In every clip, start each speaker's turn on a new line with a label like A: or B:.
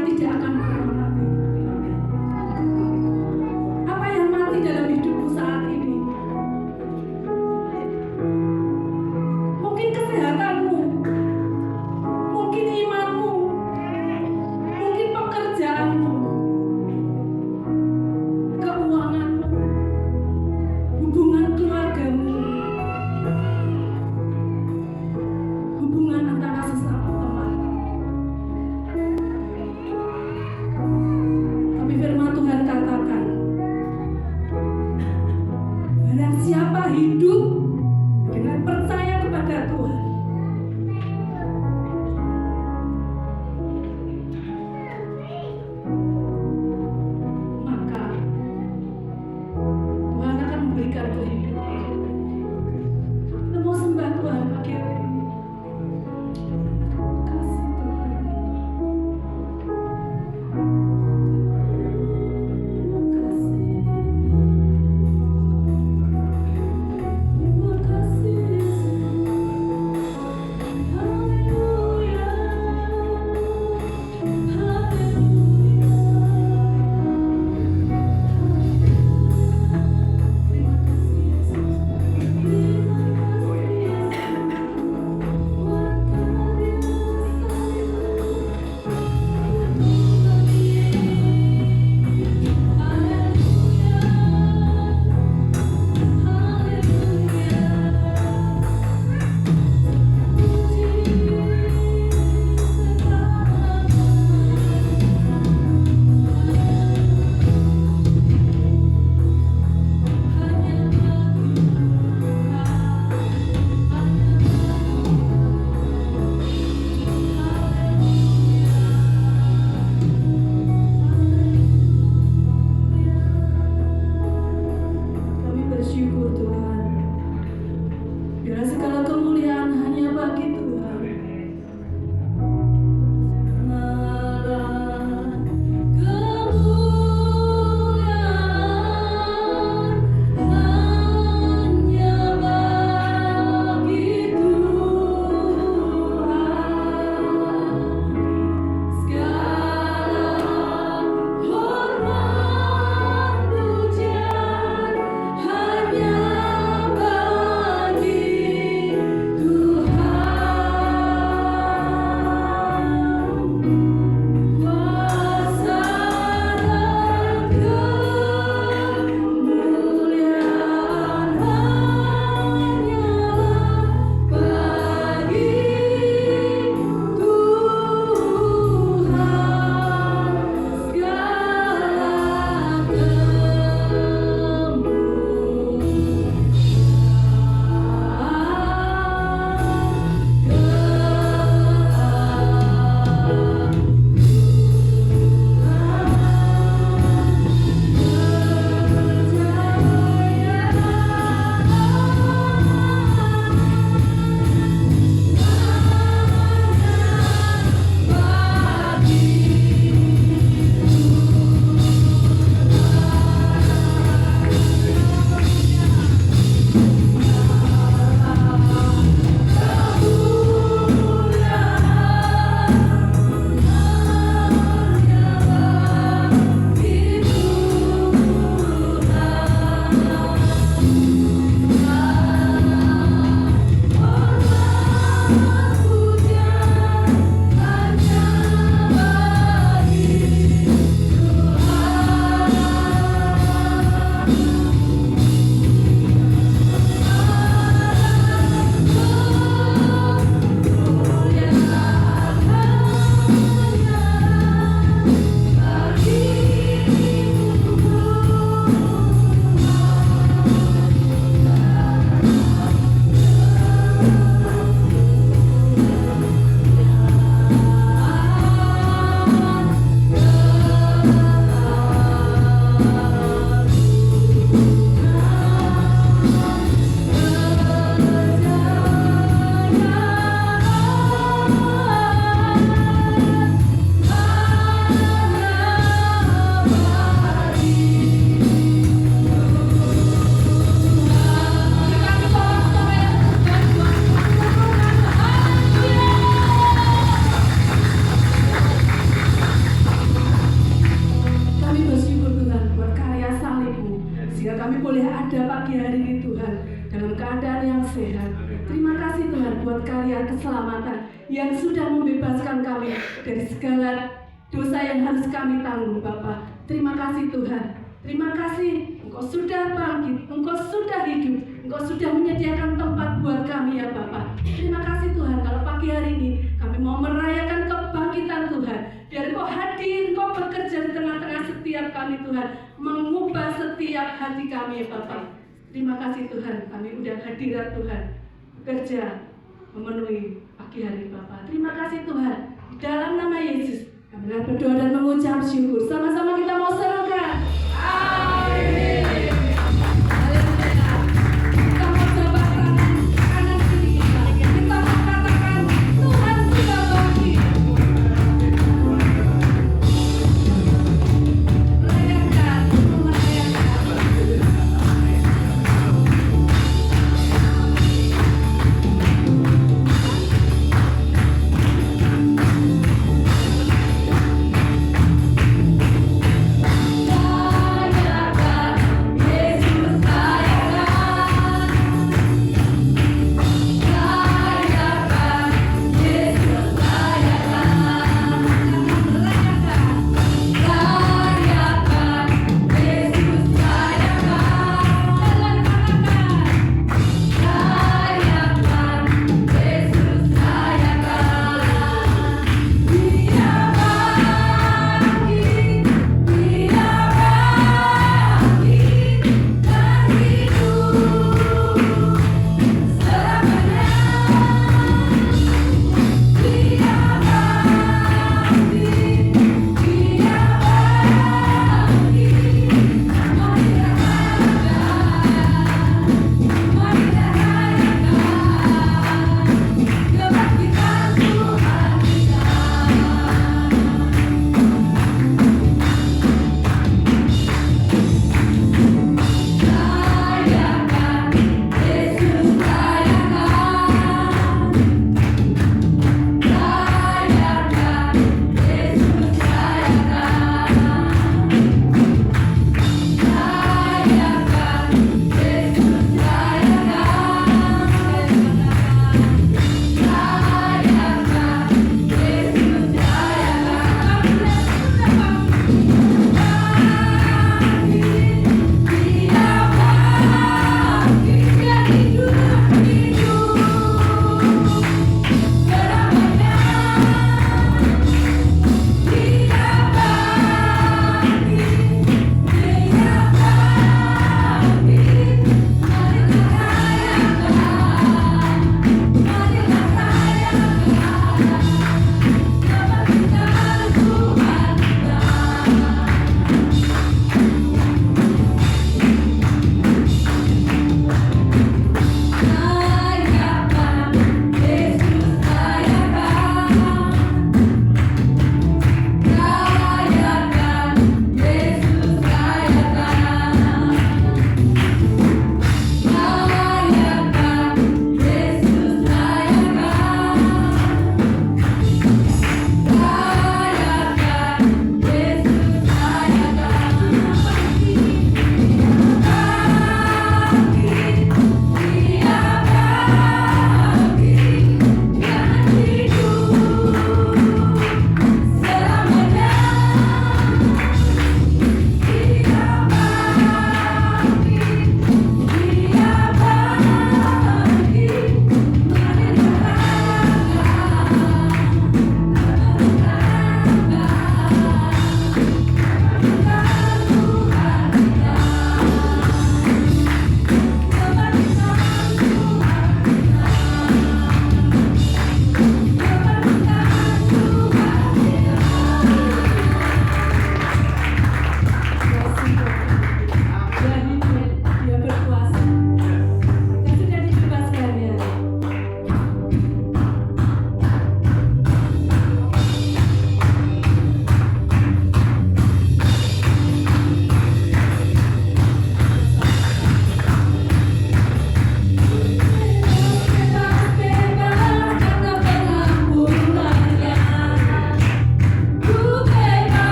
A: yang tidak akan pernah mati. Apa yang mati dalam hidupmu saat ini? Mungkin kesehatanmu, mungkin imanmu, mungkin pekerjaanmu, keuanganmu, hubungan keluargamu, hubungan antara sesama teman. pagi hari ini Tuhan dalam keadaan yang sehat. Terima kasih Tuhan buat karya keselamatan yang sudah membebaskan kami dari segala dosa yang harus kami tanggung Bapa. Terima kasih Tuhan. Terima kasih Engkau sudah bangkit, Engkau sudah hidup, Engkau sudah menyediakan tempat buat kami ya Bapa. Terima kasih Tuhan kalau pagi hari ini kami mau merayakan kebangkitan Tuhan. Biar Engkau hadir, Engkau bekerja di tengah-tengah setiap kami Tuhan, mengubah setiap hati kami ya Bapa. Terima kasih Tuhan, kami udah hadirat Tuhan, bekerja memenuhi pagi hari Bapa. Terima kasih Tuhan, di dalam nama Yesus kami berdoa dan mengucap syukur. Sama-sama kita mau serukan. Amin. Haleluya. Kita mau jabat tangan kanan kiri kita. Kita mau katakan Tuhan sudah bangkit. Rayakan, merayakan.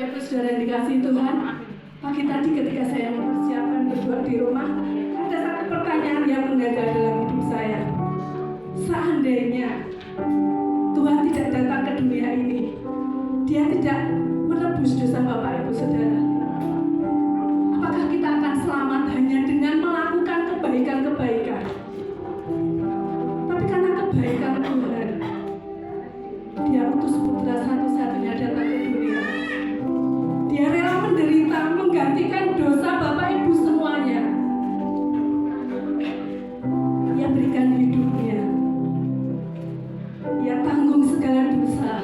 A: Bapak Ibu Saudara yang dikasihi Tuhan, pagi tadi ketika saya mempersiapkan berdoa di rumah, ada satu pertanyaan yang mendadak dalam hidup saya. Seandainya Tuhan tidak datang ke dunia ini, Dia tidak menebus dosa Bapak Ibu Saudara, apakah kita akan selamat hanya dengan melakukan kebaikan-kebaikan? Tapi karena kebaikan Tuhan, Dia utus putra satu-satunya datang ke dunia. Dia rela menderita, menggantikan dosa Bapak Ibu semuanya. Dia berikan hidupnya. Dia tanggung segala dosa.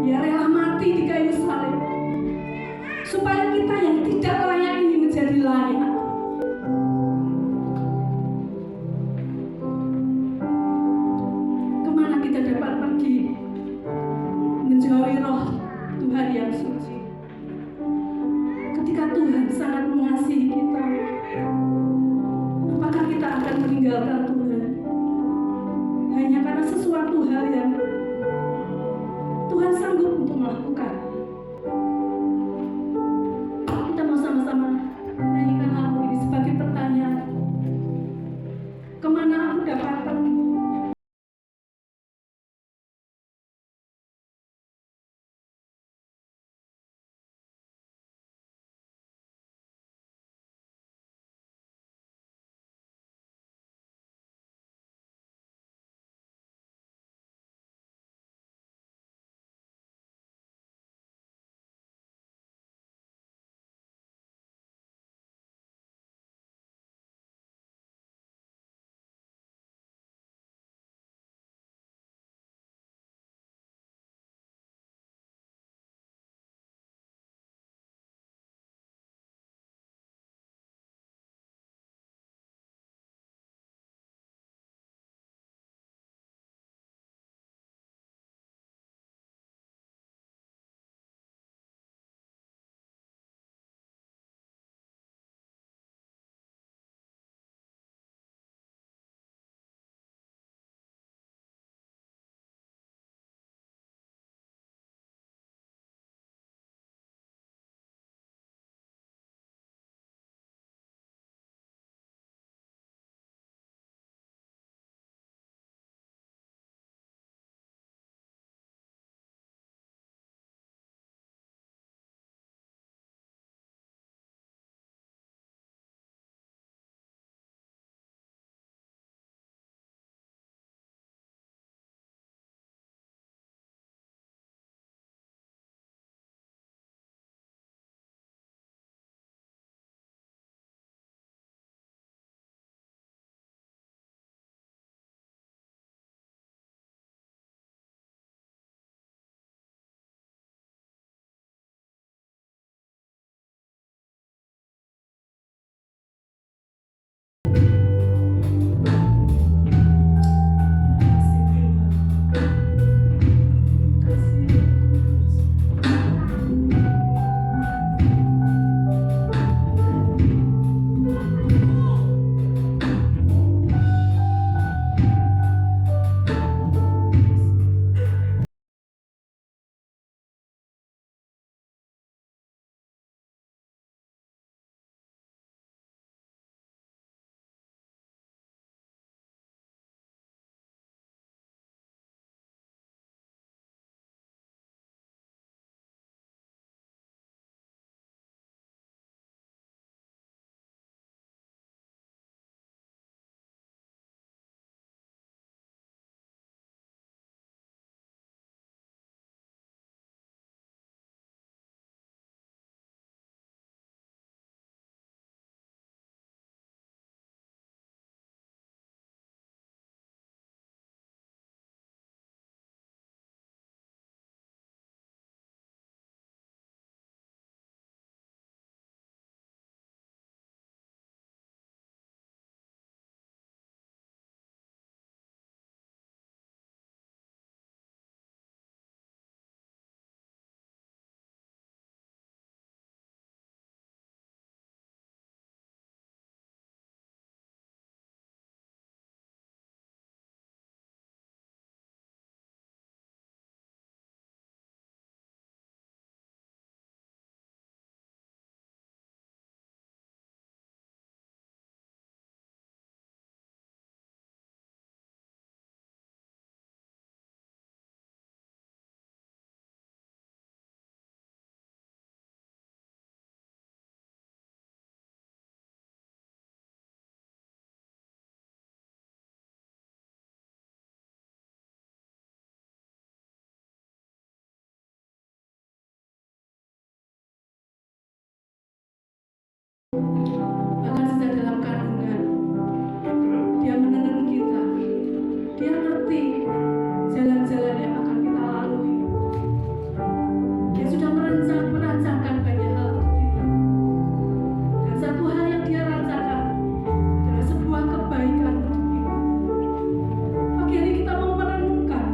A: Dia rela mati di kayu salib, supaya kita yang tidak layak ini menjadi layak. Kemana kita dapat pergi menjauhi roh Tuhan yang suci? Ketika Tuhan sangat mengasihi kita, apakah kita akan meninggalkan Tuhan hanya karena sesuatu hal yang Tuhan sanggup untuk melakukan? Kita mau sama-sama menyanyikan lagu ini sebagai pertanyaan. Kemana aku dapat pergi? Bahkan sejak dalam kandungan, Dia menelan kita. Dia ngerti jalan-jalan yang akan kita lalui. Dia sudah merancangkan banyak hal untuk kita. Dan satu hal yang Dia rancangkan adalah sebuah kebaikan untuk kita. Pagi hari kita mau merenungkan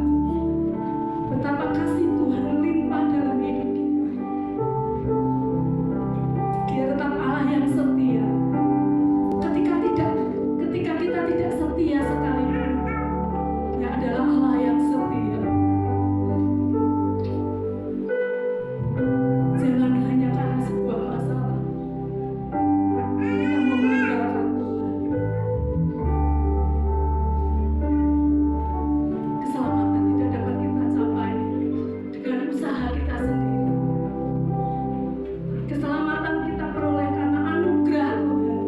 A: betapa kasih Tuhan melimpah dalam hidup kita. Dia tetap Allah yang setia. Ketika kita tidak setia sekalipun, Dia adalah Allah yang setia. Jangan hanya karena sebuah masalah kita mau meninggalkan Tuhan. Keselamatan tidak dapat kita capai dengan usaha kita sendiri. Keselamatan kita peroleh karena anugerah Tuhan.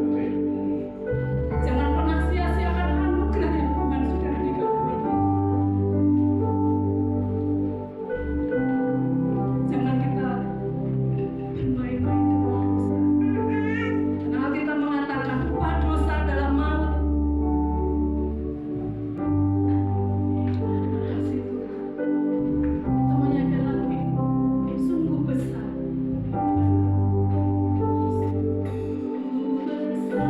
A: Jangan pernah sia-siakan anugerah yang Tuhan sudah berikan kepada kita. Jangan kita bermain-main dengan dosa. Karena kita mengatakan upah dosa adalah maut. Kasih Tuhan, temannya lalui sungguh besar. Sungguh besar.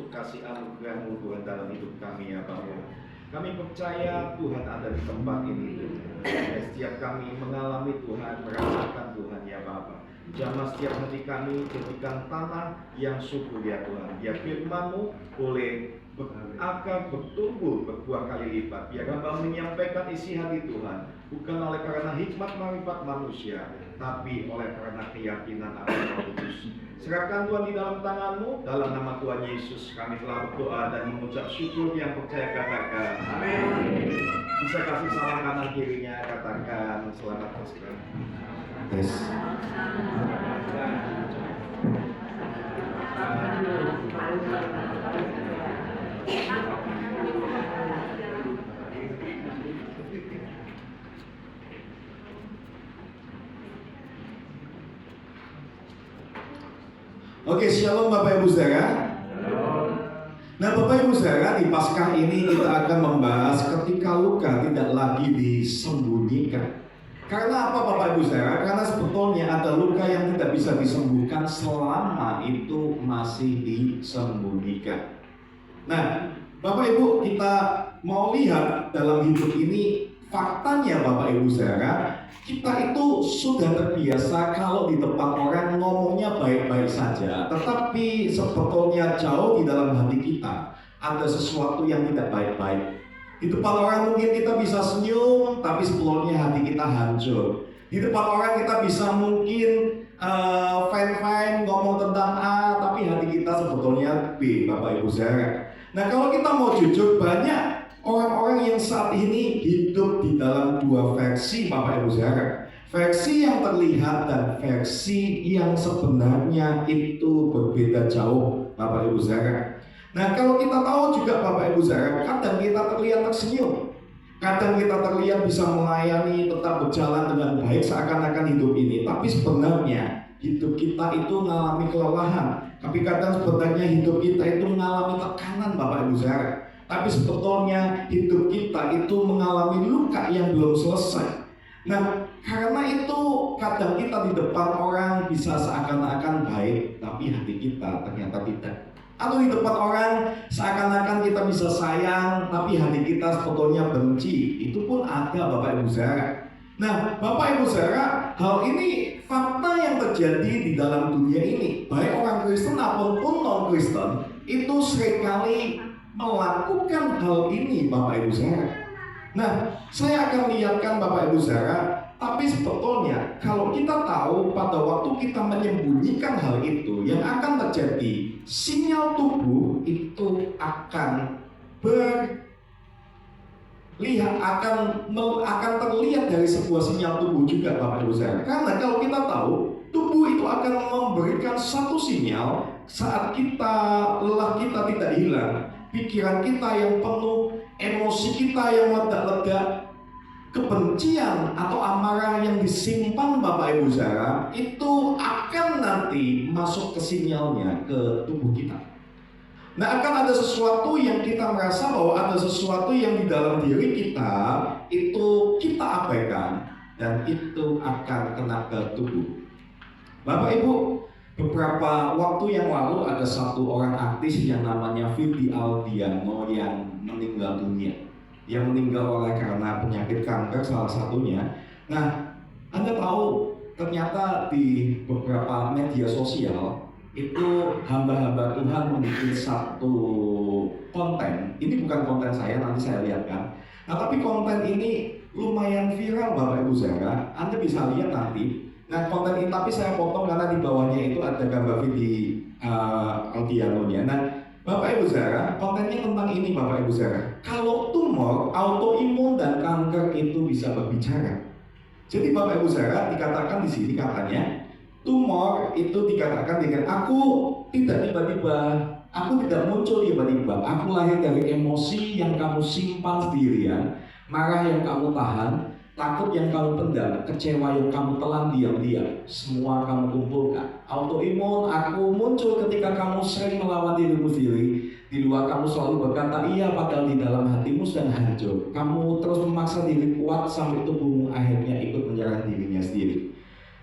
B: kasih anugerah-Mu Tuhan dalam hidup kami ya Bapa. Kami percaya Tuhan ada di tempat ini Tuhan. Setiap kami mengalami Tuhan, merasakan Tuhan ya Bapa. Jamah setiap hati kami jadikan tanah yang subur ya Tuhan. Ya firman-Mu boleh akan bertumbuh berbuah kali lipat. Biar hamba menyampaikan isi hati Tuhan, bukan oleh karena hikmat marifat manusia, tapi oleh karena keyakinan akan Roh Kudus. Serahkan Tuhan di dalam tangan-Mu. Dalam nama Tuhan Yesus kami telah berdoa dan mengucap syukur. Yang percaya katakan amin. Bisa kasih salam kanan kirinya, katakan selamat Paskah.
C: Yes. Oke, shalom Bapak Ibu Saudara. Nah Bapak Ibu Saudara, di Paskah ini kita akan membahas ketika luka tidak lagi disembunyikan. Karena apa Bapak Ibu Saudara? Karena sebetulnya ada luka yang tidak bisa disembuhkan selama itu masih disembunyikan. Nah Bapak Ibu, kita mau lihat dalam hidup ini, faktanya Bapak Ibu Saudara, kita itu sudah terbiasa kalau di depan orang ngomongnya baik-baik saja, tetapi sebetulnya jauh di dalam hati kita ada sesuatu yang tidak baik-baik. Di depan orang mungkin kita bisa senyum, tapi sebetulnya hati kita hancur. Di depan orang kita bisa mungkin fine-fine ngomong tentang A, tapi hati kita sebetulnya B, Bapak Ibu Saudara. Nah kalau kita mau jujur, banyak orang-orang yang saat ini hidup di dalam dua versi Bapak Ibu Saudara. Versi yang terlihat dan versi yang sebenarnya itu berbeda jauh Bapak Ibu Saudara. Nah kalau kita tahu juga Bapak Ibu Saudara, kadang kita terlihat tersenyum, kadang kita terlihat bisa melayani, tetap berjalan dengan baik seakan-akan hidup ini, tapi sebenarnya hidup kita itu mengalami kelelahan. Tapi kadang sebenarnya hidup kita itu mengalami tekanan Bapak Ibu Saudara. Tapi sebetulnya hidup kita itu mengalami luka yang belum selesai. Nah, karena itu kadang kita di depan orang bisa seakan-akan baik, tapi hati kita ternyata tidak. Atau di depan orang seakan-akan kita bisa sayang, tapi hati kita sebetulnya benci. Itu pun ada Bapak Ibu Saudara. Nah, Bapak Ibu Saudara, hal ini fakta yang terjadi di dalam dunia ini. Baik orang Kristen ataupun non-Kristen, itu seringkali melakukan hal ini Bapak Ibu Saudara. Nah, saya akan lihatkan Bapak Ibu Saudara, tapi sebetulnya kalau kita tahu pada waktu kita menyembunyikan hal itu, yang akan terjadi, sinyal tubuh itu akan akan terlihat dari sebuah sinyal tubuh juga Bapak Ibu Saudara. Karena kalau kita tahu, tubuh itu akan memberikan satu sinyal saat kita lelah kita tidak hilang, pikiran kita yang penuh, emosi kita yang meledak-ledak, kebencian atau amarah yang disimpan Bapak Ibu Saudara itu akan nanti masuk ke sinyalnya ke tubuh kita. Nah akan ada sesuatu yang kita merasa bahwa ada sesuatu yang di dalam diri kita itu kita abaikan dan itu akan kena ke tubuh. Bapak Ibu, beberapa waktu yang lalu ada satu orang artis yang namanya Vidi Aldiano yang meninggal dunia. Yang meninggal oleh karena penyakit kanker salah satunya. Nah, Anda tahu ternyata di beberapa media sosial itu hamba-hamba Tuhan membuat satu konten. Ini bukan konten saya, nanti saya lihatkan. Nah, tapi konten ini lumayan viral Bapak Ibu Saudara. Anda bisa lihat nanti. Nah, konten ini tapi saya potong karena di bawahnya itu ada gambar Vidi Aldiano-nya. Nah, Bapak Ibu Saudara, kontennya tentang ini Bapak Ibu Saudara. Kalau tumor, autoimun dan kanker itu bisa berbicara. Jadi Bapak Ibu Saudara dikatakan di sini katanya tumor itu dikatakan dengan aku tidak tiba-tiba, aku tidak muncul tiba-tiba. Aku lahir dari emosi yang kamu simpan sendirian, marah yang kamu tahan, takut yang kamu pendam, kecewa yang kamu telan diam-diam, semua kamu kumpulkan. Autoimun, aku muncul ketika kamu sering melawan dirimu sendiri. Di luar kamu selalu berkata iya, padahal di dalam hatimu sedang hancur. Kamu terus memaksa diri kuat sampai tubuhmu akhirnya ikut menyerah dirinya sendiri.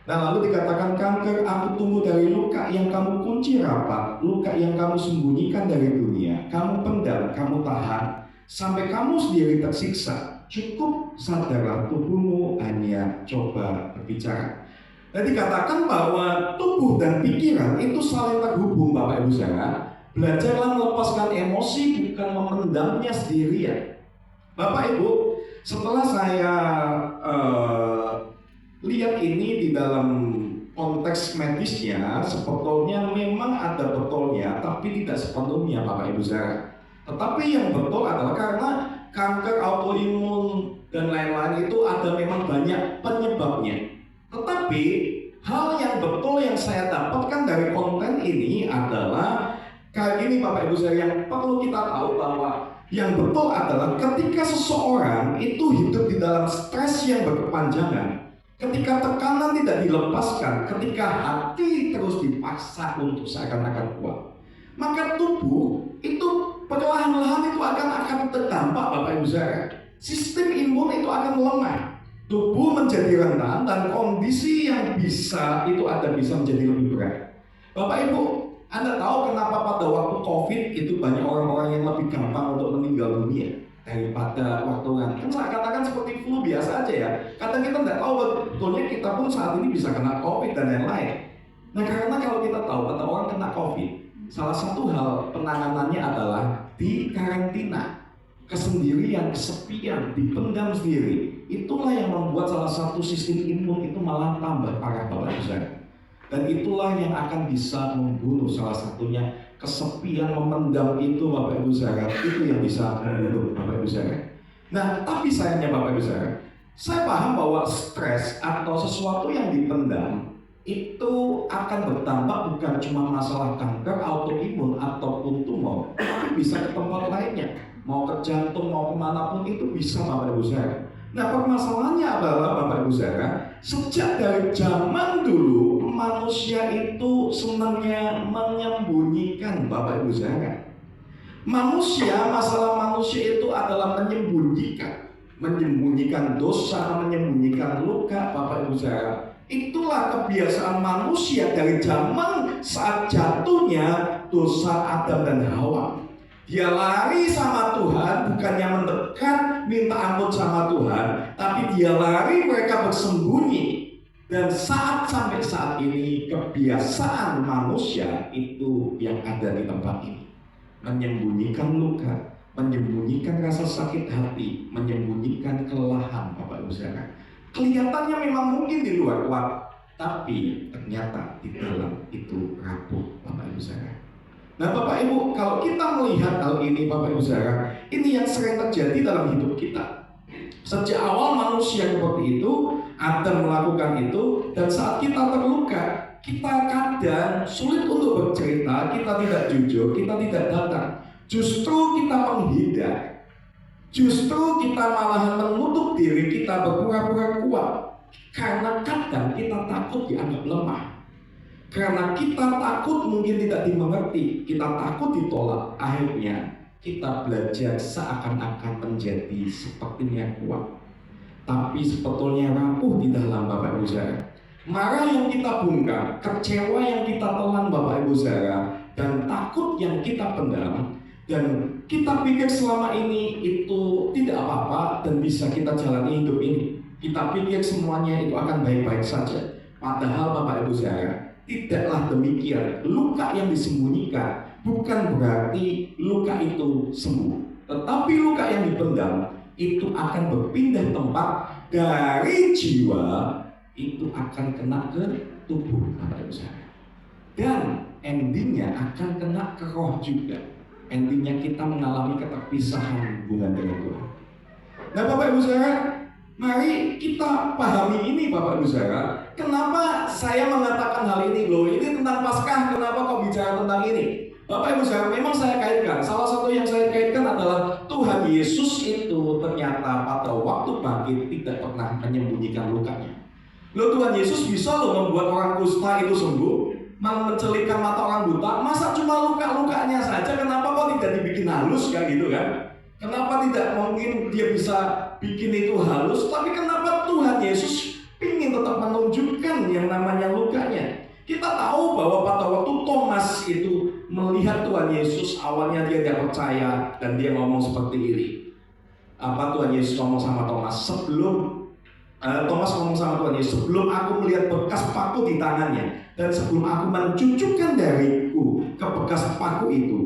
C: Nah lalu dikatakan kanker, aku tumbuh dari luka yang kamu kunci rapat, luka yang kamu sembunyikan dari dunia, kamu pendam, kamu tahan, sampai kamu sendiri tersiksa. Cukup sadarlah, tubuhmu hanya coba berbicara. Nah dikatakan bahwa tubuh dan pikiran itu saling terhubung Bapak Ibu Saudara. Belajarlah melepaskan emosi, bukan memendamnya sendirian. Bapak Ibu, setelah saya lihat ini di dalam konteks medisnya, sebetulnya memang ada betulnya, tapi tidak sepenuhnya Bapak Ibu saudara. Tetapi yang betul adalah karena kanker autoimun dan lain-lain itu ada memang banyak penyebabnya. Tetapi hal yang betul yang saya dapatkan dari konten ini adalah kayak gini Bapak Ibu saudara, yang perlu kita tahu bahwa yang betul adalah ketika seseorang itu hidup di dalam stres yang berkepanjangan, ketika tekanan tidak dilepaskan, ketika hati terus dipaksa untuk seakan-akan kuat, maka tubuh itu perlahan-lahan itu akan terdampak Bapak Ibu saudara. Sistem imun itu akan lemah, tubuh menjadi rentan, dan kondisi yang bisa menjadi lebih berat. Bapak Ibu, Anda tahu kenapa pada waktu COVID itu banyak orang-orang yang lebih gampang untuk meninggal dunia daripada waktu kan seakan-akan seperti flu biasa aja ya. Kadang kita tidak tahu betulnya kita pun saat ini bisa kena COVID dan lain-lain. Nah, karena kalau kita tahu pada orang kena COVID, salah satu hal penanganannya adalah di karantina, kesendirian, kesepian, dipendam sendiri. Itulah yang membuat salah satu sistem imun itu malah tambah parah Bapak Ibu. Dan itulah yang akan bisa membunuh, salah satunya kesepian, memendam itu Bapak Ibu saudara, itu yang bisa membunuh Bapak Ibu saudara. Nah, tapi sayangnya Bapak Ibu saudara, saya paham bahwa stres atau sesuatu yang dipendam itu akan berdampak bukan cuma masalah kanker autoimun ataupun tumor, tapi bisa ke tempat lainnya, mau ke jantung, mau kemanapun itu bisa Bapak Ibu saudara. Nah, permasalahannya adalah Bapak Ibu saudara, sejak dari zaman dulu manusia itu senangnya menyembunyikan Bapak Ibu saudara. Masalah manusia itu adalah menyembunyikan dosa, menyembunyikan luka Bapak Ibu saudara. Itulah kebiasaan manusia dari zaman saat jatuhnya dosa Adam dan Hawa. Dia lari sama Tuhan, bukannya mendekat minta ampun sama Tuhan, tapi dia lari, mereka bersembunyi. Dan sampai saat ini kebiasaan manusia itu yang ada di tempat ini, menyembunyikan luka, menyembunyikan rasa sakit hati, menyembunyikan kelelahan Bapak Ibu saudara. Kelihatannya memang mungkin di luar kuat, tapi ternyata di dalam itu rapuh Bapak Ibu saudara. Nah Bapak Ibu, kalau kita melihat hal ini Bapak Ibu saudara, ini yang sering terjadi dalam hidup kita. Sejak awal manusia seperti itu, Adam melakukan itu, dan saat kita terluka, kita kadang sulit untuk bercerita, kita tidak jujur, kita tidak datang. Justru kita menghindar, justru kita malahan menutup diri, kita berpura-pura kuat, karena kadang kita takut dianggap lemah. Karena kita takut mungkin tidak dimengerti, kita takut ditolak, akhirnya kita belajar seakan-akan menjadi sepertinya kuat, tapi sebetulnya rapuh di dalam Bapak Ibu saudara. Marah yang kita bungkam, kecewa yang kita telan Bapak Ibu saudara, dan takut yang kita pendam, dan kita pikir selama ini itu tidak apa-apa dan bisa kita jalani hidup ini. Kita pikir semuanya itu akan baik-baik saja. Padahal Bapak Ibu saudara, tidaklah demikian. Luka yang disembunyikan bukan berarti luka itu sembuh, tetapi luka yang dipendam itu akan berpindah tempat dari jiwa, itu akan kena ke tubuh Bapak Ibu saudara. Dan endingnya akan kena ke roh juga. Endingnya kita mengalami keterpisahan hubungan dengan Tuhan. Nah Bapak Ibu saudara, mari kita pahami ini Bapak Ibu saudara. Kenapa saya mengatakan hal ini? Loh, ini tentang Paskah, kenapa kok bicara tentang ini? Bapak Ibu saudara, memang saya kaitkan. Salah satu yang saya kaitkan adalah Tuhan Yesus itu ternyata pada waktu bangkit tidak pernah menyembunyikan lukanya. Loh, Tuhan Yesus bisa membuat orang kusta itu sembuh, mencelikkan mata orang buta. Masa cuma luka-lukanya saja? Kenapa kok tidak dibikin halus kayak gitu kan? Kenapa tidak mungkin dia bisa bikin itu halus? Tapi kenapa Tuhan Yesus ingin tetap menunjukkan yang namanya lukanya? Kita tahu bahwa pada waktu Thomas itu melihat Tuhan Yesus, awalnya dia tidak percaya dan dia ngomong seperti ini. Apa Tuhan Yesus ngomong sama Thomas sebelum Thomas ngomong sama Tuhan Yesus, sebelum aku melihat bekas paku di tangannya, dan sebelum aku mencucukkan jariku ke bekas paku itu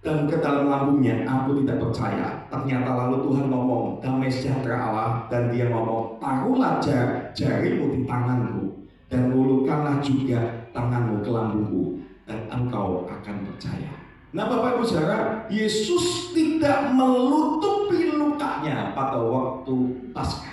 C: dan ke dalam lambungnya, aku tidak percaya. Ternyata lalu Tuhan ngomong, damai sejahtera Allah, dan dia ngomong, taruhlah jarimu di tanganku dan ulurkanlah juga tanganmu ke lambungku, dan engkau akan percaya. Nah Bapak Ibu Saudara, Yesus tidak menutupi lukanya pada waktu Paskah.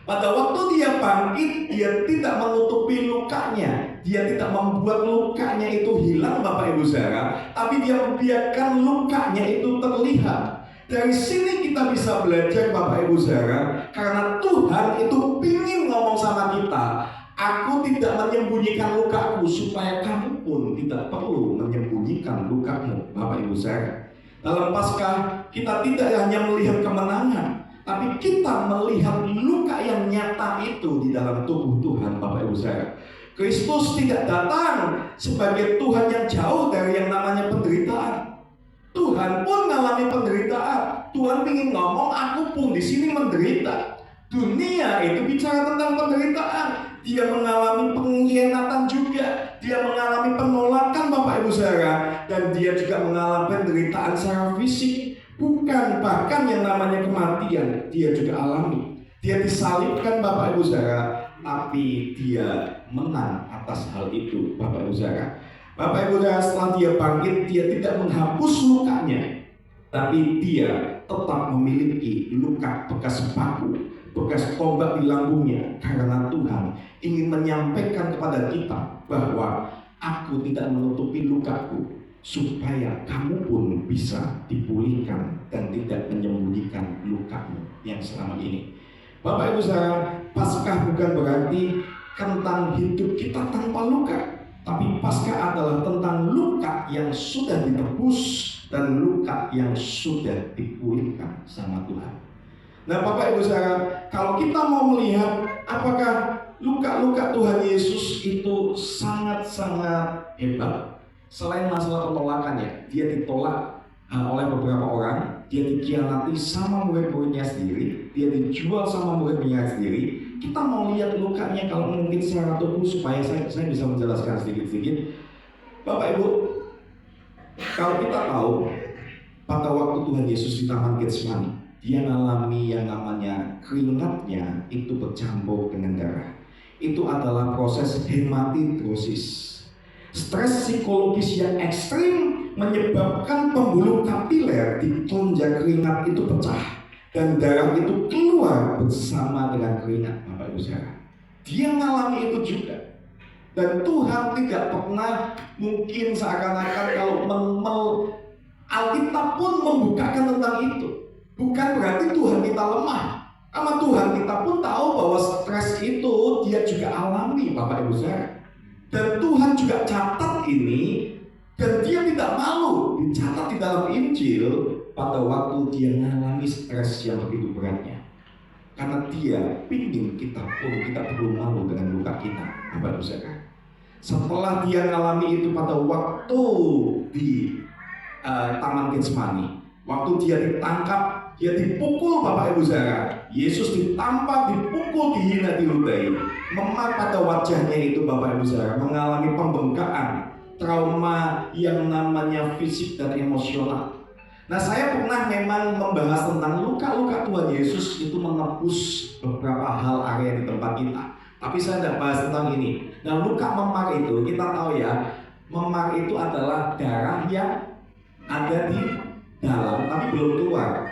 C: Pada waktu dia bangkit, dia tidak menutupi lukanya. Dia tidak membuat lukanya itu hilang Bapak Ibu Saudara, tapi dia membiarkan lukanya itu terlihat. Dari sini kita bisa belajar Bapak Ibu Saudara, karena Tuhan itu ingin ngomong sama kita, aku tidak menyembunyikan lukaku supaya kamu pun tidak perlu menyembunyikan lukamu Bapak Ibu Saudara. Dalam Paskah kita tidak hanya melihat kemenangan, tapi kita melihat luka yang nyata itu di dalam tubuh Tuhan Bapak Ibu Saudara. Kristus tidak datang sebagai Tuhan yang jauh dari yang namanya penderitaan. Tuhan pun mengalami penderitaan. Tuhan ingin ngomong, aku pun di sini menderita. Dunia itu bicara tentang penderitaan. Dia mengalami pengkhianatan juga. Dia mengalami penolakan Bapak Ibu Saudara. Dan dia juga mengalami penderitaan secara fisik. Bukan bahkan yang namanya kematian, dia juga alami. Dia disalibkan Bapak Ibu Saudara, tapi dia menang atas hal itu Bapak Ibu Saudara. Bapak Ibu Saudara, setelah dia bangkit, dia tidak menghapus lukanya, tapi dia tetap memiliki luka bekas paku, bekas tombak di lambungnya, karena Tuhan ingin menyampaikan kepada kita bahwa aku tidak menutupi lukaku, supaya kamu pun bisa dipulihkan dan tidak menyembunyikan lukamu yang selama ini. Bapak Ibu Saudara, Paskah bukan berarti tentang hidup kita tanpa luka, tapi Paskah adalah tentang luka yang sudah ditebus dan luka yang sudah dipulihkan sama Tuhan. Nah Bapak Ibu Saudara, kalau kita mau melihat apakah luka-luka Tuhan Yesus itu sangat-sangat hebat. Selain masalah penolakannya, dia ditolak oleh beberapa orang, dia dikhianati sama murid-muridnya sendiri, dia dijual sama murid-muridnya sendiri. Kita mau lihat lukanya kalau mungkin secara tubuh supaya saya bisa menjelaskan sedikit-sedikit. Bapak Ibu, kalau kita tahu pada waktu Tuhan Yesus di Taman Getsemani, dia mengalami yang namanya keringatnya itu bercampur dengan darah. Itu adalah proses hematidrosis. Stres psikologis yang ekstrim menyebabkan pembuluh kapiler di kelenjar keringat itu pecah dan darah itu keluar bersama dengan keringat Bapak Ibu Saudara. Dia mengalami itu juga. Dan Tuhan tidak pernah mungkin seakan-akan kalau Alkitab pun membukakan tentang itu. Bukan berarti Tuhan kita lemah. Karena Tuhan kita pun tahu bahwa stres itu dia juga alami Bapak Ibu Saudara. Dan Tuhan juga catat ini, dan dia tidak malu dicatat di dalam Injil pada waktu dia mengalami stres yang begitu beratnya. Karena dia ingin kita pun tidak perlu malu dengan luka kita, Bapak Ibu Saudara. Setelah dia mengalami itu pada waktu di Taman Getsemani, waktu dia ditangkap, dia dipukul Bapak Ibu Saudara. Yesus ditampar, dipukul, dihina, diludahi. Memar pada wajahnya itu Bapak Ibu Saudara mengalami pembengkakan, trauma yang namanya fisik dan emosional. Nah saya pernah memang membahas tentang luka-luka Tuhan Yesus itu menebus beberapa hal area di tempat kita. Tapi saya tidak bahas tentang ini. Nah luka memar itu kita tahu ya, memar itu adalah darah yang ada di dalam tapi belum keluar.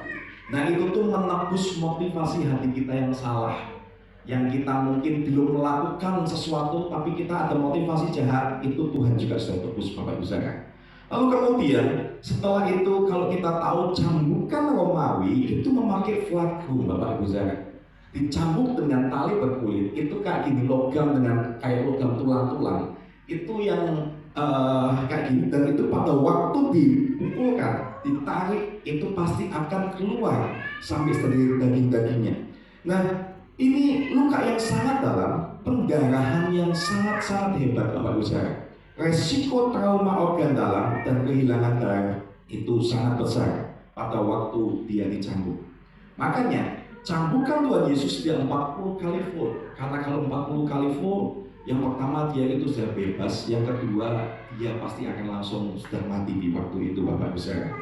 C: Nah itu tuh menebus motivasi hati kita yang salah, yang kita mungkin belum melakukan sesuatu tapi kita ada motivasi jahat, itu Tuhan juga sudah tebus Bapak Ibu Saudara. Lalu kemudian setelah itu kalau kita tahu cambukan Romawi itu memakai flagrum Bapak Ibu Saudara, dicambuk dengan tali berkulit, itu kayak gini, logam dengan kayak logam tulang-tulang, itu yang kayak gini, dan itu pada waktu dipukulkan, ditarik, itu pasti akan keluar sampai sedikit daging-dagingnya. Nah ini luka yang sangat dalam, pendarahan yang sangat-sangat hebat Bapak Ibu Saudara. Resiko trauma organ dalam dan kehilangan darah itu sangat besar pada waktu dia dicambuk. Makanya Cambukan Tuhan Yesus dia 40 kali full. Karena kalau 40 kali full, yang pertama dia itu sudah bebas, yang kedua dia pasti akan langsung sudah mati di waktu itu, Bapak Ibu Saudara.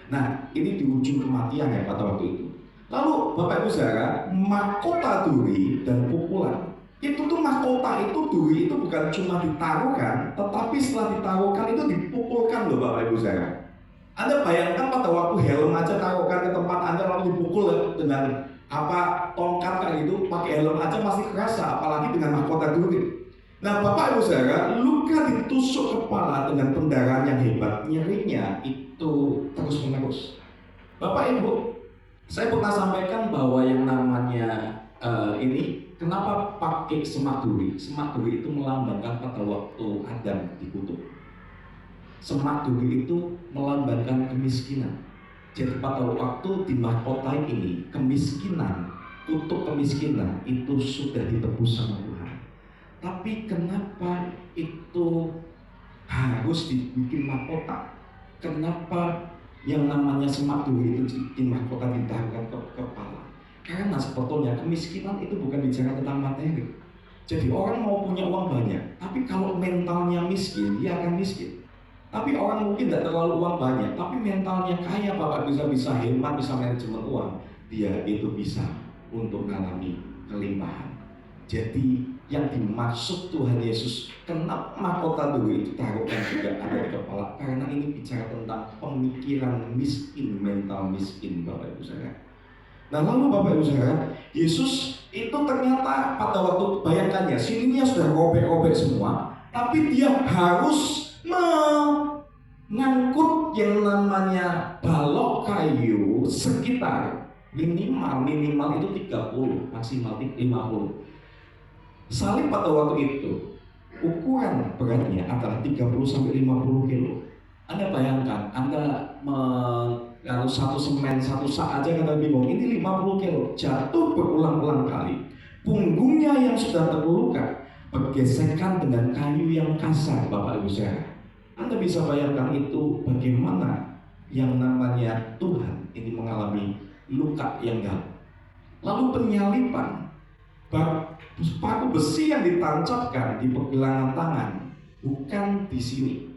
C: Nah, ini di ujung kematian ya pada waktu itu. Lalu Bapak Ibu Saudara, mahkota duri dan pukulan. Itu tuh mahkota itu, duri itu bukan cuma ditaruhkan, tetapi setelah ditaruhkan itu dipukulkan loh Bapak Ibu Saudara. Anda bayangkan pada waktu helm aja taruhkan ke tempat Anda lalu dipukul dengan tongkat kayak gitu, pakai helm aja masih kerasa, apalagi dengan mahkota duri. Nah Bapak Ibu Saudara, luka ditusuk kepala dengan pendarahan yang hebat, nyerinya itu terus menerus. Bapak Ibu, saya pernah sampaikan bahwa yang namanya ini kenapa pakai semak duri? Semak duri itu melambangkan pada waktu Adam dikutuk. Semak duri itu melambangkan kemiskinan. Jadi pada waktu di mahkota ini, kemiskinan, kutuk kemiskinan itu sudah ditebus sama Tuhan. Tapi kenapa itu harus dibikin mahkota? Kenapa yang namanya semak duri itu dibikin mahkota ditaruhkan ke kepala? Karena sebetulnya kemiskinan itu bukan bicara tentang materi. Jadi orang mau punya uang banyak, tapi kalau mentalnya miskin, dia akan miskin. Tapi orang mungkin tidak terlalu uang banyak, tapi mentalnya kaya, Bapak bisa hemat, bisa manajemen uang, dia itu bisa untuk mengalami kelimpahan. Jadi yang dimaksud Tuhan Yesus, kenapa mahkota duri itu taruhkan juga ada di kepala? Karena ini bicara tentang pemikiran miskin, mental miskin, Bapak Ibu Saudara. Nah lalu Bapak Ibu Saudara, Yesus itu ternyata pada waktu, bayangkan ya, sininya sudah robek-robek semua, tapi dia harus mengangkut yang namanya balok kayu sekitar minimal itu 30, maksimal 50. Salib pada waktu itu ukuran beratnya adalah 30-50 kilo. Anda bayangkan, Anda kalau satu semen satu sak aja kata bingung, ini 50 kilo jatuh berulang-ulang kali. Punggungnya yang sudah terluka bergesekan dengan kayu yang kasar, Bapak Ibu Saudara. Anda bisa bayangkan itu bagaimana yang namanya Tuhan ini mengalami luka yang dalam. Lalu penyalipan, paku besi yang ditancapkan di pergelangan tangan, bukan di sini.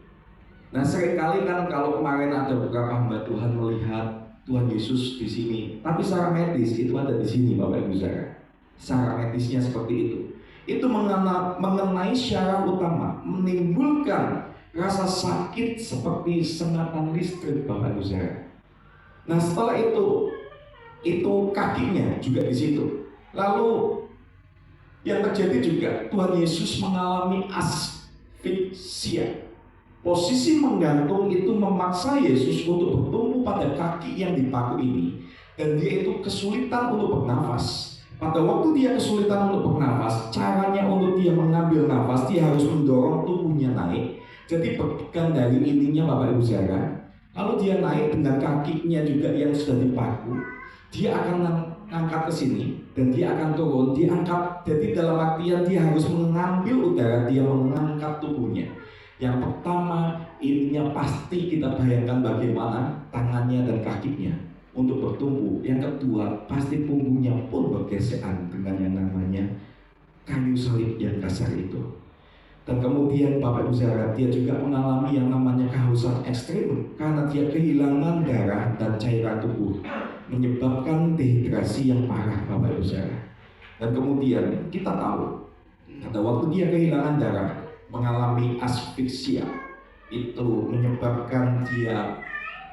C: Nah seringkali kan kalau kemarin ada beberapa hamba Tuhan melihat Tuhan Yesus di sini, tapi secara medis itu ada di sini, Bapak Ibu Saudara. Secara medisnya seperti itu. Itu mengenai syarat utama, menimbulkan rasa sakit seperti sengatan listrik, Bapak Ibu Saudara. Nah setelah itu kakinya juga di situ. Lalu yang terjadi juga Tuhan Yesus mengalami asfiksia. Posisi menggantung itu memaksa Yesus untuk bertumpu pada kaki yang dipaku ini, dan dia itu kesulitan untuk bernafas. Pada waktu dia kesulitan untuk bernafas, caranya untuk dia mengambil nafas, dia harus mendorong tubuhnya naik. Jadi pegang dari ininya Bapak Ibu Saudara, lalu dia naik dengan kakinya juga yang sudah dipaku, dia akan angkat ke sini dan dia akan turun, diangkat. Jadi dalam artian dia harus mengambil udara, dia mengangkat tubuhnya. Yang pertama, ininya pasti kita bayangkan bagaimana tangannya dan kakinya untuk bertumbuh. Yang kedua, pasti punggungnya pun bergesekan dengan yang namanya kayu salib yang kasar itu. Dan kemudian Bapak Ibu Saudara, dia juga mengalami yang namanya kehausan ekstrim karena dia kehilangan darah dan cairan tubuh, menyebabkan dehidrasi yang parah, Bapak Ibu Saudara. Dan kemudian kita tahu pada waktu dia kehilangan darah, mengalami asfiksia, itu menyebabkan dia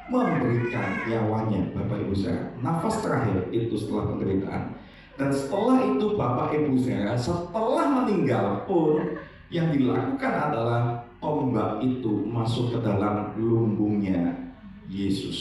C: memberikan nyawanya, Bapak Ibu Saudara. Nafas terakhir itu setelah penderitaan. Dan setelah itu Bapak Ibu Saudara, setelah meninggal pun yang dilakukan adalah tombak itu masuk ke dalam lumbungnya Yesus.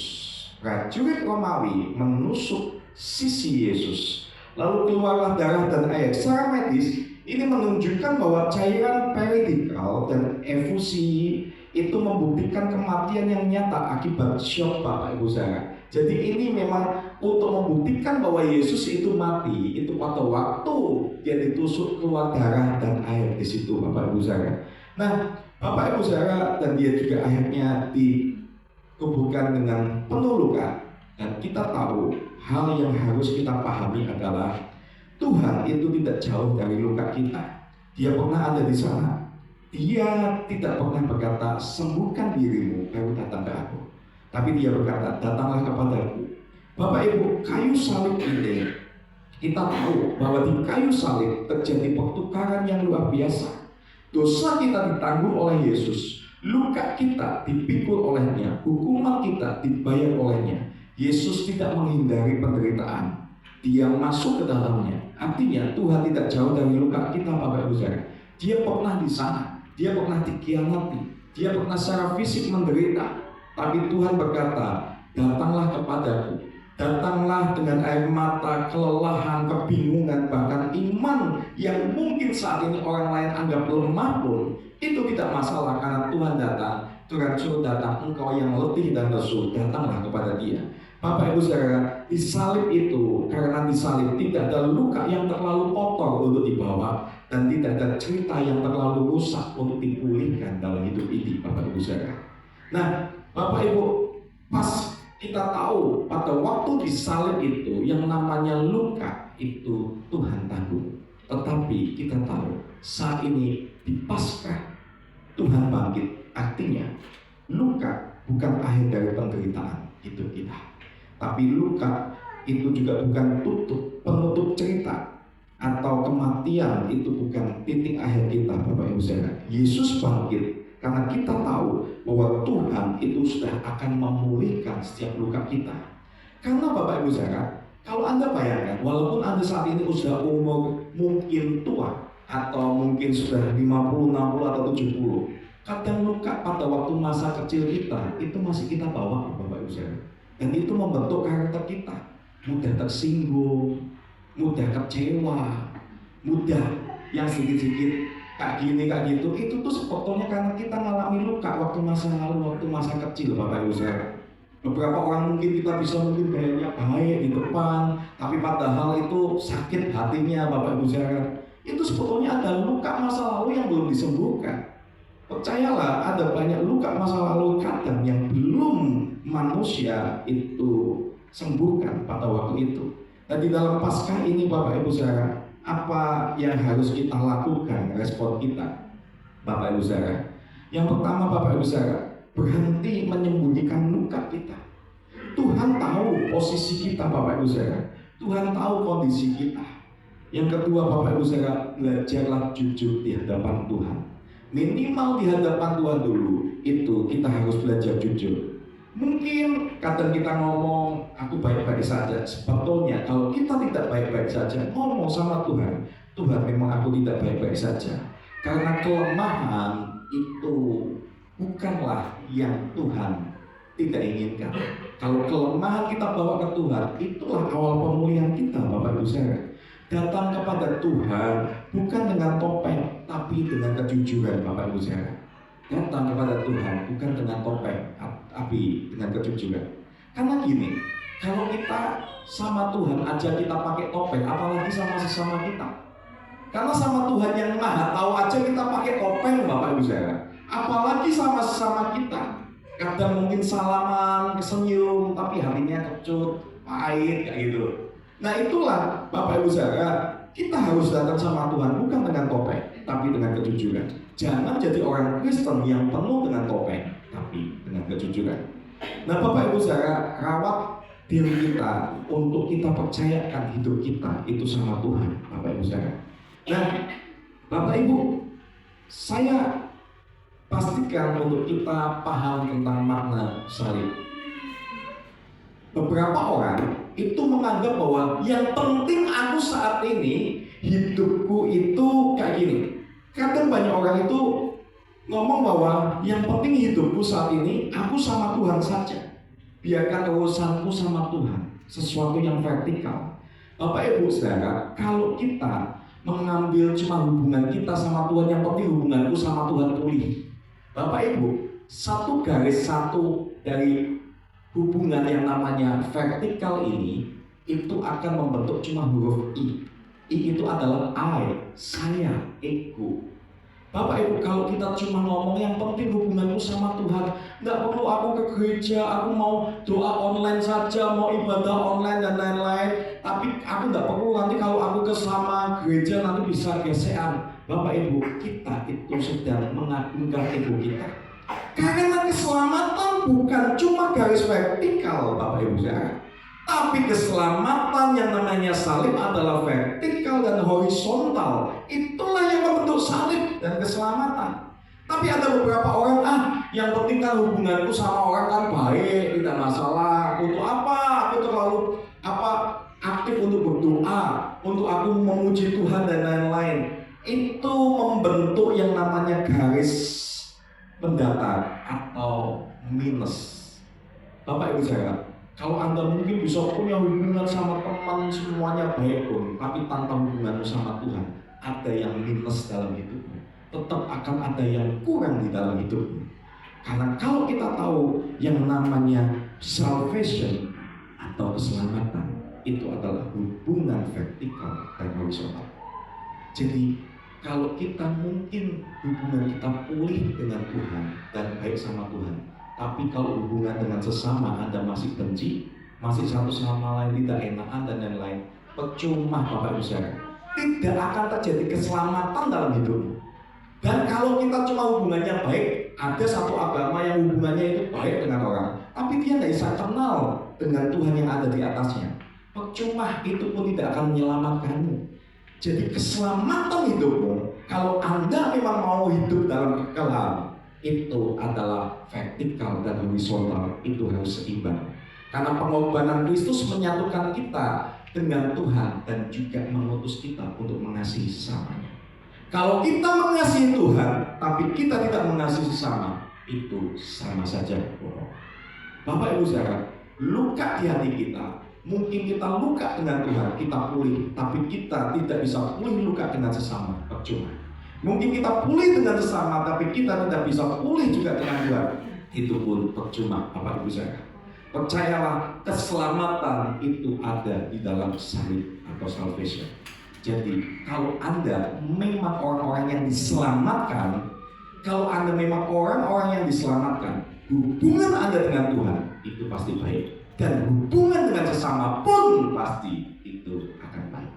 C: Prajurit Romawi menusuk sisi Yesus, lalu keluarlah darah dan air. Secara medis ini menunjukkan bahwa cairan peridikal dan efusi itu membuktikan kematian yang nyata akibat shock, Bapak Ibu Saudara. Jadi ini memang untuk membuktikan bahwa Yesus itu mati, itu pada waktu dia ditusuk keluar darah dan air di situ, Bapak Ibu Saudara. Nah, Bapak Ibu Saudara, dan dia juga akhirnya dikuburkan dengan penuh luka. Dan kita tahu hal yang harus kita pahami adalah Tuhan itu tidak jauh dari luka kita. Dia pernah ada di sana. Dia tidak pernah berkata, sembuhkan dirimu, baru datang ke aku. Tapi dia berkata, datanglah kepadaku. Bapak Ibu, kayu salib ini, kita tahu bahwa di kayu salib terjadi pertukaran yang luar biasa. Dosa kita ditanggung oleh Yesus, luka kita dipikul olehnya, hukuman kita dibayar olehnya. Yesus tidak menghindari penderitaan, dia masuk ke dalamnya. Artinya Tuhan tidak jauh dari luka kita, Bapak Ibu Saudara. Dia pernah di sana, dia pernah dikhianati, dia pernah secara fisik menderita. Tapi Tuhan berkata, datanglah kepadaku. Datanglah dengan air mata, kelelahan, kebingungan, bahkan iman yang mungkin saat ini orang lain anggap lemah pun, itu tidak masalah karena Tuhan datang. Tuhan suruh datang, engkau yang letih dan lesu, datanglah kepada dia. Bapak Ibu Saudara, di salib itu, karena di salib tidak ada luka yang terlalu kotor untuk dibawa, dan tidak ada cerita yang terlalu rusak untuk dipulihkan dalam hidup ini, Bapak Ibu Saudara. Nah, Bapak Ibu, pas kita tahu pada waktu di salib itu yang namanya luka itu Tuhan tanggung. Tetapi kita tahu saat ini di Paskah Tuhan bangkit. Artinya luka bukan akhir dari penderitaan hidup kita. Tapi luka itu juga bukan penutup cerita, atau kematian itu bukan titik akhir kita, Bapak Ibu Saudara. Yesus bangkit karena kita tahu bahwa Tuhan itu sudah akan memulihkan setiap luka kita. Karena Bapak Ibu Saudara, kalau Anda bayangkan, walaupun Anda saat ini sudah umur mungkin tua, atau mungkin sudah 50, 60, atau 70, kadang luka pada waktu masa kecil kita itu masih kita bawa, Bapak Ibu Saudara. Dan itu membentuk karakter kita. Mudah tersinggung, mudah kecewa, mudah yang sedikit-sedikit kayak gini, kayak gitu. Itu tuh sebetulnya karena kita ngalami luka waktu masa lalu, waktu masa kecil, Bapak Ibu Saudara. Beberapa orang mungkin kita bisa mungkin gayanya baik di depan, tapi padahal itu sakit hatinya, Bapak Ibu Saudara. Itu sebetulnya ada luka masa lalu yang belum disembuhkan. Percayalah, ada banyak luka masa lalu kadang yang belum manusia itu sembuhkan pada waktu itu. Dan di dalam Paskah ini, Bapak Ibu Saudara, apa yang harus kita lakukan, respon kita, Bapak Ibu Saudara? Yang pertama, Bapak Ibu Saudara, berhenti menyembunyikan luka kita. Tuhan tahu posisi kita, Bapak Ibu Saudara. Tuhan tahu kondisi kita. Yang kedua, Bapak Ibu Saudara, belajarlah jujur di hadapan Tuhan. Minimal di hadapan Tuhan dulu, itu kita harus belajar jujur. Mungkin kadang kita ngomong, aku baik-baik saja. Sebetulnya kalau kita tidak baik-baik saja, ngomong sama Tuhan, Tuhan memang aku tidak baik-baik saja. Karena kelemahan itu bukanlah yang Tuhan tidak inginkan. Kalau kelemahan kita bawa ke Tuhan, itulah awal pemulihan kita, Bapak Ibu Saudara. Datang kepada Tuhan bukan dengan topeng, tapi dengan kejujuran, Bapak Ibu Saudara. Datang kepada Tuhan bukan dengan topeng, tapi dengan kejujuran. Karena gini, kalau kita sama Tuhan aja kita pakai topeng, apalagi sama sesama kita. Karena sama Tuhan yang Maha Tahu aja kita pakai topeng, Bapak Ibu Saudara. Apalagi sama sesama kita. Kadang mungkin salaman, senyum, tapi hatinya kecut, pahit, kayak gitu. Nah itulah Bapak Ibu Saudara, kita harus datang sama Tuhan bukan dengan topeng, tapi dengan kejujuran. Jangan jadi orang Kristen yang penuh dengan topeng, tapi dengan kejujuran. Nah Bapak Ibu Saudara, rawat diri kita untuk kita percayakan hidup kita itu sama Tuhan, Bapak Ibu Saudara. Nah Bapak Ibu, saya pastikan untuk kita paham tentang makna salib. Beberapa orang itu menganggap bahwa yang penting aku saat ini, hidupku itu kayak gini. Kadang banyak orang itu ngomong bahwa yang penting hidupku saat ini, aku sama Tuhan saja. Biarkan urusanku sama Tuhan, sesuatu yang vertikal. Bapak Ibu Saudara, kalau kita mengambil cuma hubungan kita sama Tuhan, yang penting hubunganku sama Tuhan pulih. Bapak Ibu, satu garis satu dari hubungan yang namanya vertikal ini itu akan membentuk cuma huruf I. I itu adalah I, saya, ego. Bapak Ibu, kalau kita cuma ngomong yang penting hubunganku sama Tuhan, nggak perlu aku ke gereja, aku mau doa online saja, mau ibadah online dan lain-lain. Tapi aku nggak perlu nanti kalau aku ke sama gereja nanti bisa gesekan. Bapak Ibu, kita itu sedang mengagungkan ego kita. Karena keselamatan bukan cuma garis vertikal, Bapak Ibu saudara. Tapi keselamatan yang namanya salib adalah vertikal dan horizontal. Itulah yang membentuk salib dan keselamatan. Tapi ada beberapa orang, yang penting kan hubunganku sama orang kan baik, tidak masalah. Untuk apa? Aku terlalu aktif untuk berdoa, untuk aku memuji Tuhan dan lain-lain. Itu membentuk yang namanya garis pendatar atau minus. Bapak Ibu saudara, kalau Anda mungkin bisa punya hubungan sama teman semuanya baik pun, tapi tanpa hubungan sama Tuhan, ada yang minus dalam hidupnya. Tetap akan ada yang kurang di dalam hidupnya. Karena kalau kita tahu yang namanya salvation atau keselamatan, itu adalah hubungan vertikal dan horizontal. Jadi kalau kita mungkin hubungan kita pulih dengan Tuhan dan baik sama Tuhan, tapi kalau hubungan dengan sesama Anda masih benci, masih satu sama lain tidak enakan dan lain-lain, percuma Bapak Ibu saudara. Tidak akan terjadi keselamatan dalam hidupmu. Dan kalau kita cuma hubungannya baik, ada satu agama yang hubungannya itu baik dengan orang, tapi dia tidak bisa kenal dengan Tuhan yang ada di atasnya. Percuma, itu pun tidak akan menyelamatkanmu. Jadi keselamatan hidupmu, kalau Anda memang mau hidup dalam kekalahan, itu adalah vertikal dan horizontal, itu harus seimbang. Karena pengorbanan Kristus menyatukan kita dengan Tuhan dan juga mengutus kita untuk mengasihi sesamanya. Kalau kita mengasihi Tuhan, tapi kita tidak mengasihi sesama, itu sama saja bohong. Bapak Ibu saudara, luka di hati kita, mungkin kita luka dengan Tuhan, kita pulih, tapi kita tidak bisa pulih luka dengan sesama, percuma. Mungkin kita pulih dengan sesama, tapi kita tidak bisa pulih juga dengan Tuhan. Itu pun percuma, Bapak Ibu saudara. Percayalah, keselamatan itu ada di dalam salib atau salvation. Jadi, kalau Anda memang orang-orang yang diselamatkan, kalau Anda memang orang-orang yang diselamatkan, hubungan Anda dengan Tuhan itu pasti baik. Dan hubungan dengan sesama pun pasti itu akan baik.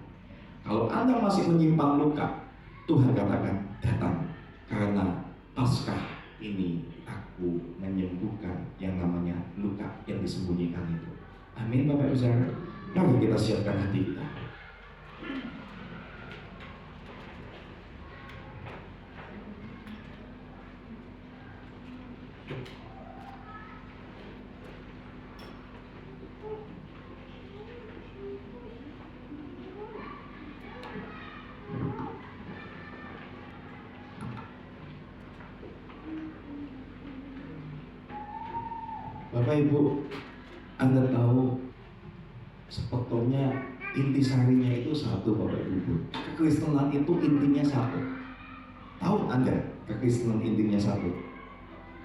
C: Kalau Anda masih menyimpan luka, Tuhan katakan, datang, karena Paskah ini aku menyembuhkan yang namanya luka yang disembunyikan itu. Amin Bapak Ibu saudara. Mari kita siapkan hati kita. Bapak Ibu, Anda tahu sebetulnya intisarinya itu satu Bapak Ibu. Kekristenan itu intinya satu. Tahu Anda kekristenan intinya satu?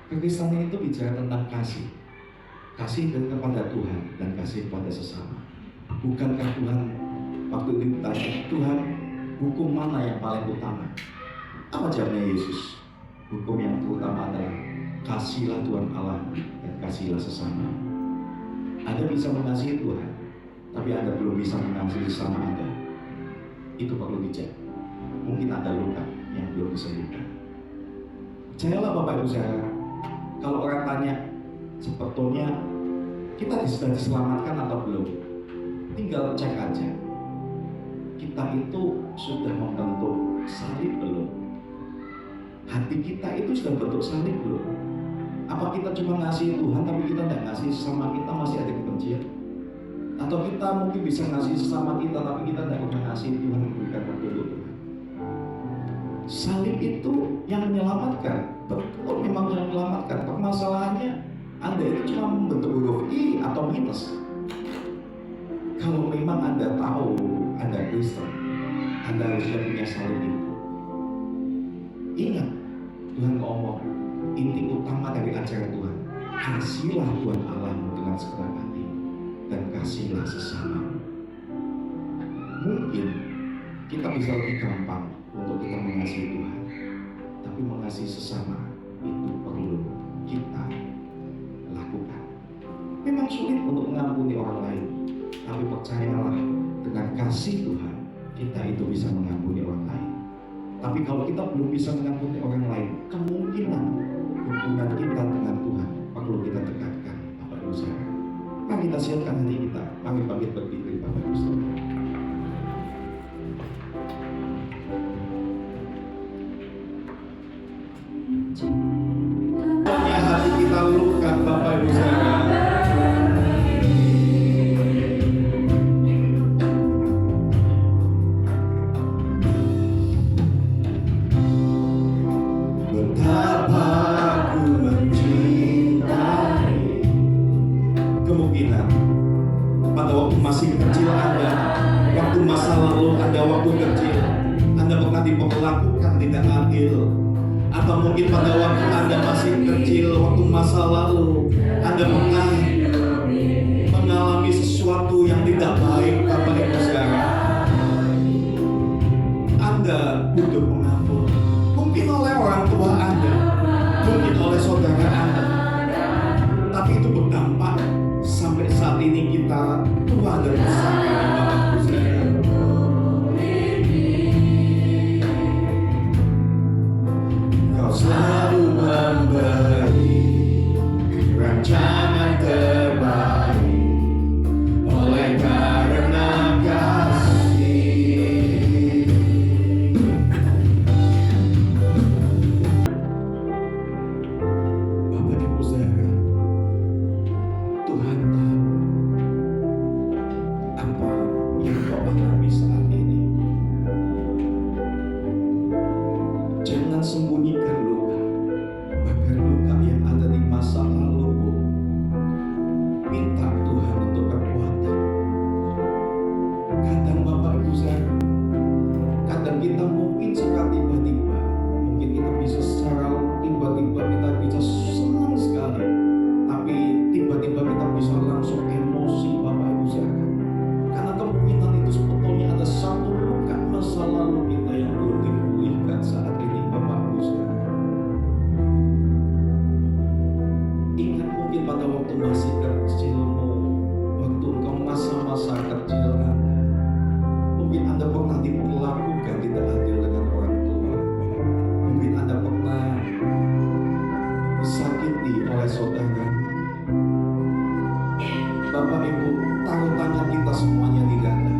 C: Kekristenan itu bicara tentang kasih. Kasih kepada Tuhan dan kasih kepada sesama. Bukankah Tuhan waktu itu ditanya, Tuhan, hukum mana yang paling utama? Apa jawabnya Yesus? Hukum yang terutama adalah kasihlah Tuhan Allah dan kasihlah sesama. Anda bisa mengasihi Tuhan, tapi Anda belum bisa mengasihi sesama Anda. Itu perlu dicek. Mungkin ada luka yang belum disembuhkan. Percayalah Bapak Ibu saudara, kalau orang tanya, sebetulnya kita sudah diselamatkan atau belum? Tinggal cek aja. Kita itu sudah membentuk salib belum? Hati kita itu sudah bentuk salib belum? Apa kita cuma ngasih Tuhan tapi kita tidak ngasih sesama kita, masih ada kebencian? Atau kita mungkin bisa ngasih sesama kita tapi kita tidak pernah ngasih Tuhan memberikan petunjuk? Salib itu yang menyelamatkan, betul memang yang menyelamatkan. Permasalahannya Anda itu cuma membentuk huruf I atau minus. Kalau memang Anda tahu Anda Kristen, Anda harusnya punya salib itu. Ingat, Tuhan ngomong, inti utama dari ajaran Tuhan, kasihlah Tuhan Allahmu dengan segenap hati dan kasihlah sesama. Mungkin kita bisa lebih gampang untuk kita mengasihi Tuhan, tapi mengasihi sesama itu perlu kita lakukan. Memang sulit untuk mengampuni orang lain, tapi percayalah dengan kasih Tuhan kita itu bisa mengampuni orang lain. Tapi kalau kita belum bisa mengampuni orang lain, kemungkinan hubungan kita dengan Tuhan perlu kita tegakkan, Bapak Ibu Saudara. Mari kita siapkan hati kita, mari bangkit berdiri, Bapak Ibu Saudara. Hati kita luka, Bapak Ibu Saudara. Betapa ku mencintai. Kemungkinan pada waktu masih kecil Anda, waktu masa lalu Anda waktu kecil, Anda pernah diperlakukan tidak adil. Atau mungkin pada waktu Anda masih kecil, waktu masa lalu, Anda pernah mengalami sesuatu yang tidak baik, Bapak Ibu Saudara. Anda butuh pengampun. Mungkin oleh orang tua Anda, mungkin oleh saudara Anda. Tapi itu berdampak sampai saat ini kita tua dan besar, Bapak Ibu Saudara. Selalu memberi rancangan terbaik oleh karena kasih. Bapak Ibu Saudara, Tuhan tahu apa yang kau alami saat ini. Jangan sembunyikan luka, bahkan luka yang ada di masa lalu. Minta Tuhan untuk kekuatan. Kadang Bapak Ibu Saudara, kadang kita mungkin secara tiba-tiba, mungkin kita bisa secara tiba-tiba kita bisa senang sekali, tapi tiba-tiba kita bisa langsung emosi, Bapak Ibu Saudara. Karena kemungkinan itu sebetulnya ada satu luka masa lalu kita yang belum dipulihkan saat ini, Bapak Ibu Saudara. Ingat mungkin pada waktu masih kecilmu, waktu engkau masa-masa kecil Anda, mungkin Anda pernah diperlakukan tidak adil dengan orang tua. Mungkin Anda pernah disakiti oleh saudara. Bapak Ibu, taruh tangan kita semuanya di dada.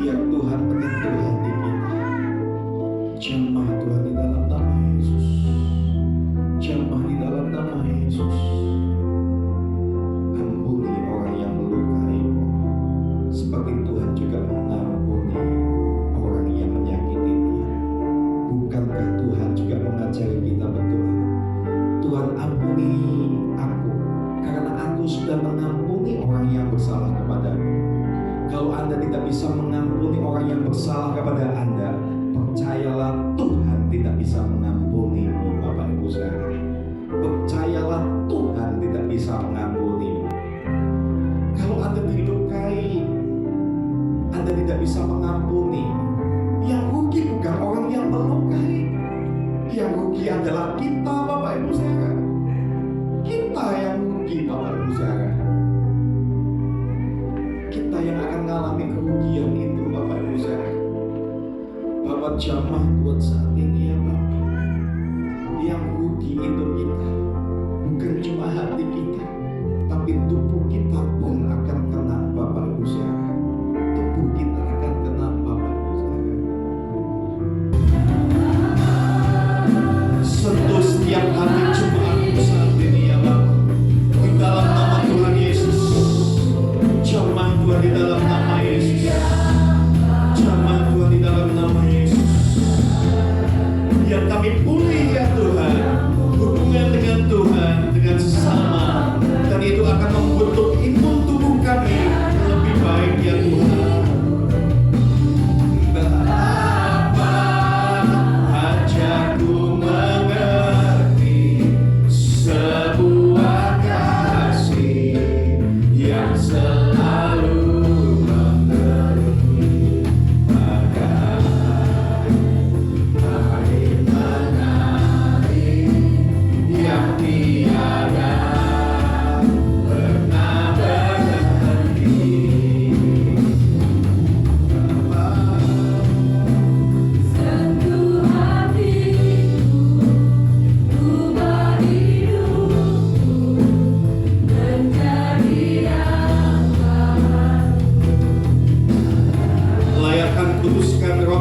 C: Biar Tuhan menyentuh hati kita. Jamah Tuhan di dalam nama Yesus. Jamah di dalam nama Yesus. Ampuni orang yang melukaimu, seperti Tuhan juga mengampuni orang yang menyakiti dia. Bukankah Tuhan juga mengajari kita berdoa? Tuhan ampuni aku, karena aku sudah mengampuni orang yang bersalah kepadaku. Kalau Anda tidak bisa mengampuni orang yang bersalah kepada Anda, percayalah Tuhan tidak bisa mengampunimu, Bapak Ibu Saudara. Percayalah Tuhan tidak bisa mengampunimu. Kalau Anda dilukai, Anda tidak bisa mengampuni. Yang rugi bukan orang yang melukai. Yang rugi adalah kita, Bapak Ibu Saudara. Kita yang rugi, Bapak Ibu Saudara. Kita yang akan mengalami kerugian itu, Bapak Ibu Saudara. Bapak jamah buat saat ini ya Bapak. Yang rugi itu kita, bukan cuma hati kita, tapi tubuh kita pun akan kena, Bapak Ibu Saudara. Tubuh kita akan kena, Bapak Ibu Saudara. Sentuh setiap hati jemaatku saat ini ya Bapak. Di dalam nama Tuhan Yesus. Jamah Tuhan di dalam nama Yesus. Jamah Tuhan di dalam nama Yesus. Biar kami pulih ya Tuhan, hubungan dengan Tuhan, dengan sesama, dan itu akan membentuk imun tubuh kami lebih baik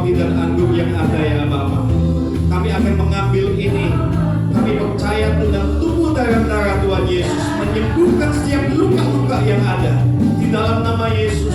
C: roti dan anggur yang ada ya Bapa. Kami akan mengambil ini. Kami percaya dengan tubuh darah Tuhan Yesus menyembuhkan setiap luka-luka yang ada. Di dalam nama Yesus,